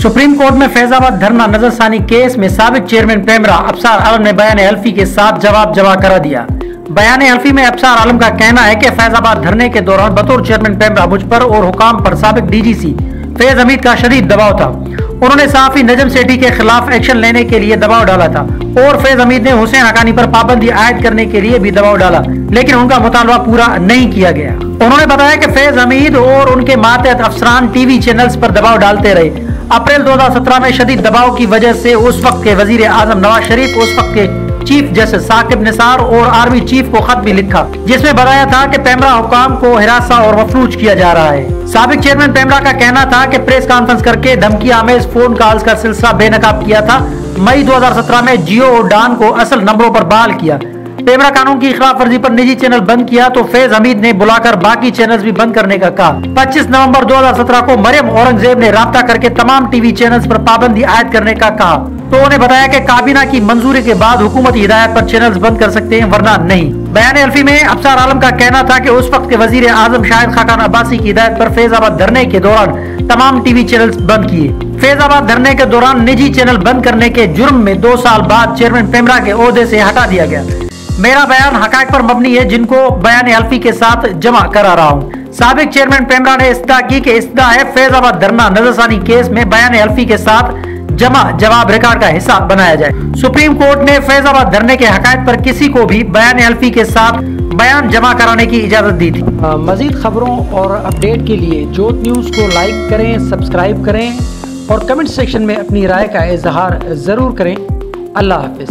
Supreme court में फैजाबाद धरना नजरसानी case में साबिक चेयरमैन पेमरा अफसार आलम ने बयान हल्फी के साथ जवाब जमा करा दिया। बयान हल्फी में अफसार आलम का कहना है कि फैजाबाद धरने के दौरान बतौर चेयरमैन पेमरा मुझ पर और हुकाम पर साबिक डीजीसी फैज हमीद का शदीद दबाव था। उन्होंने सहाफी नजम सेठी के खिलाफ एक्शन लेने के लिए दबाव डाला था और फैज हमीद ने हुसैन हकानी पर पाबंदी आयद करने के लिए भी दबाव डाला, लेकिन उनका मुतालबा पूरा नहीं किया गया। उन्होंने बताया कि फैज हमीद और उनके मातहत अफसरान टीवी चैनल्स पर दबाव डालते रहे। अप्रैल 2017 में शदीद दबाव की वजह से उस वक्त के वजीर आजम नवाज शरीफ, उस वक्त के चीफ जस्टिस साकिब निसार और आर्मी चीफ को खत भी लिखा, जिसमें बताया था कि पेमरा हुकाम को हिरासा और मफलूज किया जा रहा है। साबिक चेयरमैन पेमरा का कहना था कि प्रेस कॉन्फ्रेंस करके धमकी आमेज फोन कॉल्स का सिलसिला बेनकाब किया था। मई 2017 में जियो और डान को असल नंबरों पर बहाल किया। पेमरा कानून की खिलाफ वर्जी पर निजी चैनल बंद किया तो फैज हमीद ने बुलाकर बाकी चैनल्स भी बंद करने का कहा। 25 नवंबर 2017 को मरियम औरंगजेब ने राब्ता करके तमाम टीवी चैनल्स पर पाबंदी आयद करने का कहा तो उन्हें बताया कि काबीना की मंजूरी के बाद हुकूमती हिदायत पर चैनल्स बंद कर सकते हैं, वरना नहीं। बयान हल्फी में अफसार आलम का कहना था कि उस वक्त के वजीर आजम शाहिद खाकान अब्बासी की हिदायत पर फैजाबाद धरने के दौरान तमाम टीवी चैनल्स बंद किए। फैजाबाद धरने के दौरान निजी चैनल बंद करने के जुर्म में 2 साल बाद चेयरमैन पेमरा के ओहदे से हटा दिया गया। मेरा बयान हकायक पर मबनी है जिनको बयान हल्फी के साथ जमा करा रहा हूँ। साबिक चेयरमैन पेमरा ने इस्तदा की कि इस्तदा है फैजाबाद धरना नजरसानी केस में बयान हल्फी के साथ जमा जवाब रिकॉर्ड का हिस्सा बनाया जाए। सुप्रीम कोर्ट ने फैजाबाद धरने के हकायक पर किसी को भी बयान हल्फी के साथ बयान जमा कराने की इजाजत दी थी। मजीद खबरों और अपडेट के लिए जोत न्यूज को लाइक करें, सब्सक्राइब करें और कमेंट सेक्शन में अपनी राय का इजहार जरूर करें। अल्लाह हाफिज।